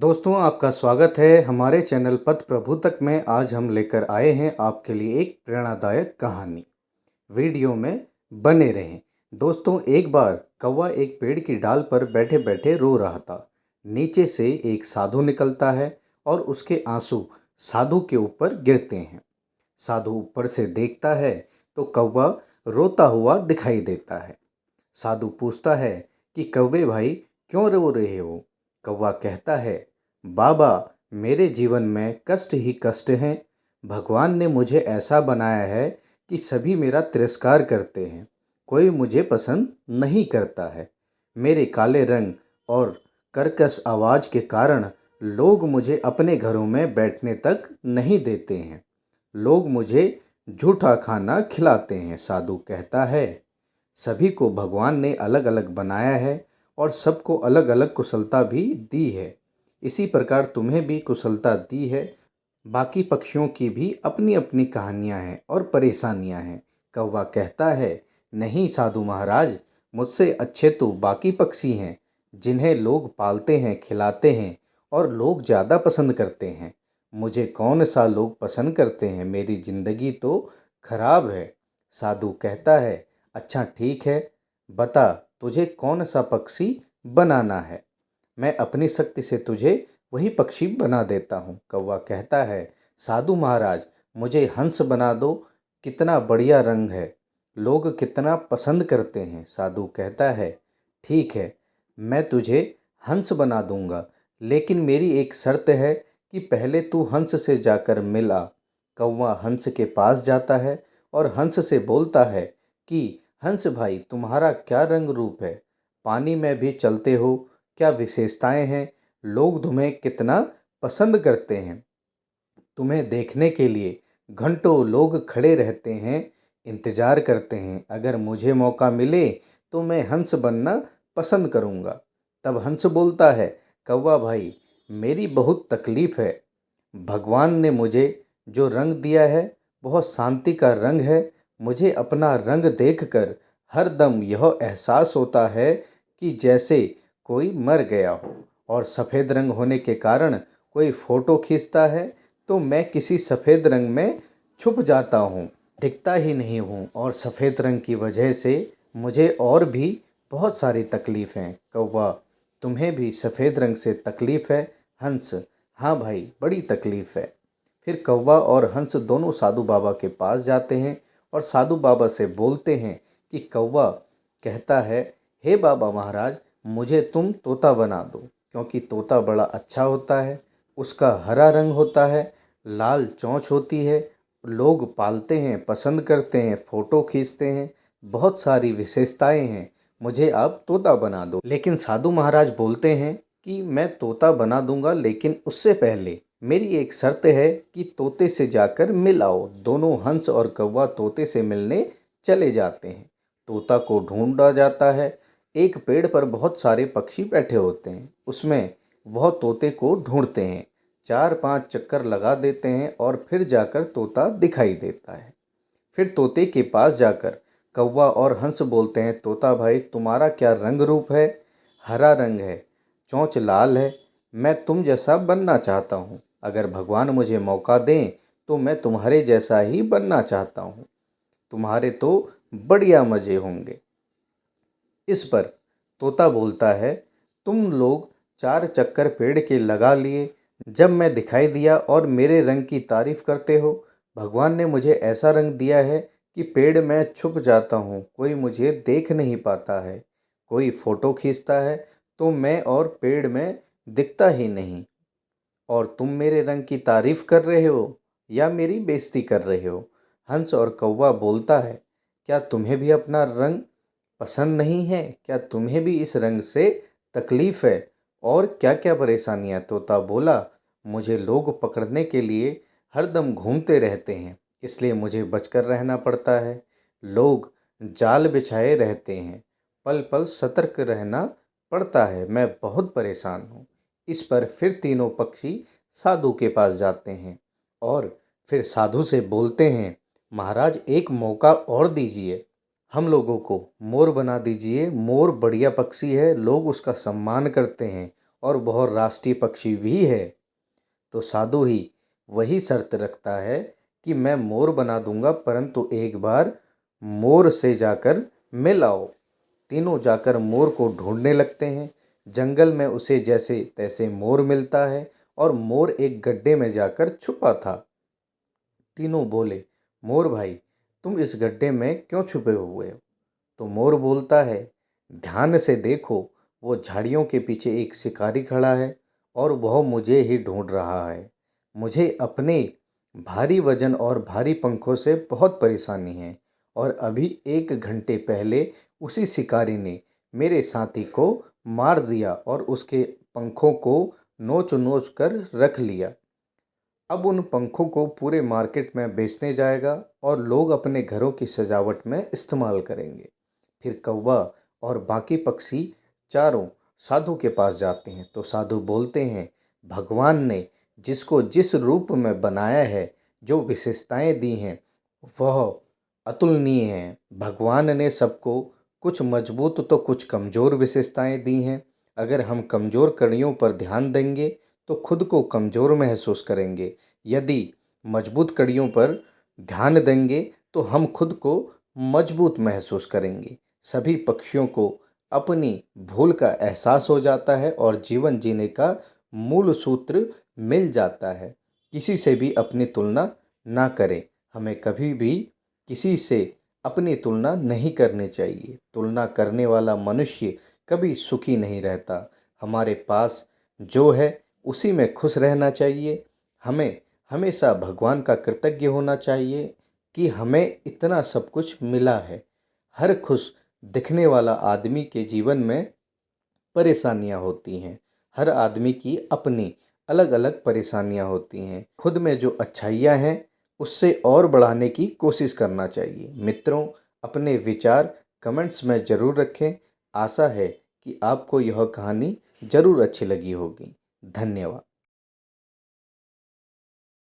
दोस्तों, आपका स्वागत है हमारे चैनल पथ प्रभु तक में। आज हम लेकर आए हैं आपके लिए एक प्रेरणादायक कहानी। वीडियो में बने रहें। दोस्तों, एक बार कौवा एक पेड़ की डाल पर बैठे बैठे रो रहा था। नीचे से एक साधु निकलता है और उसके आंसू साधु के ऊपर गिरते हैं। साधु ऊपर से देखता है तो कौवा रोता हुआ दिखाई देता है। साधु पूछता है कि कौवे भाई, क्यों रो रहे हो? कौवा कहता है, बाबा, मेरे जीवन में कष्ट ही कष्ट हैं। भगवान ने मुझे ऐसा बनाया है कि सभी मेरा तिरस्कार करते हैं। कोई मुझे पसंद नहीं करता है। मेरे काले रंग और कर्कश आवाज़ के कारण लोग मुझे अपने घरों में बैठने तक नहीं देते हैं। लोग मुझे झूठा खाना खिलाते हैं। साधु कहता है, सभी को भगवान ने अलग अलग बनाया है और सबको अलग अलग कुशलता भी दी है। इसी प्रकार तुम्हें भी कुशलता दी है। बाकी पक्षियों की भी अपनी अपनी कहानियाँ हैं और परेशानियाँ हैं। कौवा कहता है, नहीं साधु महाराज, मुझसे अच्छे तो बाकी पक्षी हैं जिन्हें लोग पालते हैं, खिलाते हैं और लोग ज़्यादा पसंद करते हैं। मुझे कौन सा लोग पसंद करते हैं? मेरी ज़िंदगी तो खराब है। साधु कहता है, अच्छा ठीक है, बता तुझे कौन सा पक्षी बनाना है। मैं अपनी शक्ति से तुझे वही पक्षी बना देता हूँ। कौवा कहता है, साधु महाराज, मुझे हंस बना दो। कितना बढ़िया रंग है, लोग कितना पसंद करते हैं। साधु कहता है, ठीक है, मैं तुझे हंस बना दूंगा, लेकिन मेरी एक शर्त है कि पहले तू हंस से जाकर मिल आ। कौवा हंस के पास जाता है और हंस से बोलता है कि हंस भाई, तुम्हारा क्या रंग रूप है? पानी में भी चलते हो, क्या विशेषताएं हैं? लोग तुम्हें कितना पसंद करते हैं। तुम्हें देखने के लिए घंटों लोग खड़े रहते हैं, इंतज़ार करते हैं। अगर मुझे मौका मिले तो मैं हंस बनना पसंद करूँगा। तब हंस बोलता है, कौवा भाई, मेरी बहुत तकलीफ़ है। भगवान ने मुझे जो रंग दिया है वह शांति का रंग है। मुझे अपना रंग देखकर हर दम यह एहसास होता है कि जैसे कोई मर गया हो। और सफ़ेद रंग होने के कारण कोई फ़ोटो खींचता है तो मैं किसी सफ़ेद रंग में छुप जाता हूँ, दिखता ही नहीं हूँ। और सफ़ेद रंग की वजह से मुझे और भी बहुत सारी तकलीफ़ हैं। कौवा, तुम्हें भी सफ़ेद रंग से तकलीफ़ है? हंस, हाँ भाई, बड़ी तकलीफ़ है। फिर कौवा और हंस दोनों साधु बाबा के पास जाते हैं और साधु बाबा से बोलते हैं कि कौवा कहता है, हे बाबा महाराज, मुझे तुम तोता बना दो, क्योंकि तोता बड़ा अच्छा होता है। उसका हरा रंग होता है, लाल चोंच होती है, लोग पालते हैं, पसंद करते हैं, फ़ोटो खींचते हैं, बहुत सारी विशेषताएं हैं। मुझे आप तोता बना दो। लेकिन साधु महाराज बोलते हैं कि मैं तोता बना दूंगा, लेकिन उससे पहले मेरी एक शर्त है कि तोते से जाकर मिल आओ। दोनों हंस और कौवा तोते से मिलने चले जाते हैं। तोता को ढूंढा जाता है। एक पेड़ पर बहुत सारे पक्षी बैठे होते हैं, उसमें वह तोते को ढूंढते हैं। 4-5 चक्कर लगा देते हैं और फिर जाकर तोता दिखाई देता है। फिर तोते के पास जाकर कौवा और हंस बोलते हैं, तोता भाई, तुम्हारा क्या रंग रूप है? हरा रंग है, चोंच लाल है। मैं तुम जैसा बनना चाहता हूँ। अगर भगवान मुझे मौका दें तो मैं तुम्हारे जैसा ही बनना चाहता हूँ। तुम्हारे तो बढ़िया मज़े होंगे। इस पर तोता बोलता है, तुम लोग 4 चक्कर पेड़ के लगा लिए, जब मैं दिखाई दिया और मेरे रंग की तारीफ करते हो। भगवान ने मुझे ऐसा रंग दिया है कि पेड़ में छुप जाता हूँ, कोई मुझे देख नहीं पाता है। कोई फ़ोटो खींचता है तो मैं और पेड़ में दिखता ही नहीं। और तुम मेरे रंग की तारीफ कर रहे हो या मेरी बेइज्जती कर रहे हो? हंस और कौवा बोलता है, क्या तुम्हें भी अपना रंग पसंद नहीं है? क्या तुम्हें भी इस रंग से तकलीफ़ है? और क्या क्या परेशानियाँ? तोता बोला, मुझे लोग पकड़ने के लिए हरदम घूमते रहते हैं, इसलिए मुझे बचकर रहना पड़ता है। लोग जाल बिछाए रहते हैं, पल पल सतर्क रहना पड़ता है। मैं बहुत परेशान हूँ। इस पर फिर तीनों पक्षी साधु के पास जाते हैं और फिर साधु से बोलते हैं, महाराज, एक मौका और दीजिए, हम लोगों को मोर बना दीजिए। मोर बढ़िया पक्षी है, लोग उसका सम्मान करते हैं और वह राष्ट्रीय पक्षी भी है। तो साधु ही वही शर्त रखता है कि मैं मोर बना दूंगा, परंतु एक बार मोर से जाकर मिल आओ। तीनों जाकर मोर को ढूंढने लगते हैं। जंगल में उसे जैसे तैसे मोर मिलता है और मोर एक गड्ढे में जाकर छुपा था। तीनों बोले, मोर भाई, तुम इस गड्ढे में क्यों छुपे हुए हो? तो मोर बोलता है, ध्यान से देखो, वो झाड़ियों के पीछे एक शिकारी खड़ा है और वह मुझे ही ढूंढ रहा है। मुझे अपने भारी वजन और भारी पंखों से बहुत परेशानी है और अभी 1 घंटे पहले उसी शिकारी ने मेरे साथी को मार दिया और उसके पंखों को नोच नोच कर रख लिया। अब उन पंखों को पूरे मार्केट में बेचने जाएगा और लोग अपने घरों की सजावट में इस्तेमाल करेंगे। फिर कौवा और बाकी पक्षी चारों साधु के पास जाते हैं। तो साधु बोलते हैं, भगवान ने जिसको जिस रूप में बनाया है, जो विशेषताएं दी हैं, वह अतुलनीय हैं। भगवान ने सबको कुछ मजबूत तो कुछ कमज़ोर विशेषताएं दी हैं। अगर हम कमज़ोर कड़ियों पर ध्यान देंगे तो खुद को कमज़ोर महसूस करेंगे। यदि मजबूत कड़ियों पर ध्यान देंगे तो हम खुद को मजबूत महसूस करेंगे। सभी पक्षियों को अपनी भूल का एहसास हो जाता है और जीवन जीने का मूल सूत्र मिल जाता है। किसी से भी अपनी तुलना ना करें। हमें कभी भी किसी से अपनी तुलना नहीं करनी चाहिए। तुलना करने वाला मनुष्य कभी सुखी नहीं रहता। हमारे पास जो है उसी में खुश रहना चाहिए। हमें हमेशा भगवान का कृतज्ञ होना चाहिए कि हमें इतना सब कुछ मिला है। हर खुश दिखने वाला आदमी के जीवन में परेशानियां होती हैं। हर आदमी की अपनी अलग अलग परेशानियां होती हैं। खुद में जो अच्छाइयां हैं उससे और बढ़ाने की कोशिश करना चाहिए। मित्रों, अपने विचार कमेंट्स में ज़रूर रखें। आशा है कि आपको यह कहानी ज़रूर अच्छी लगी होगी। धन्यवाद।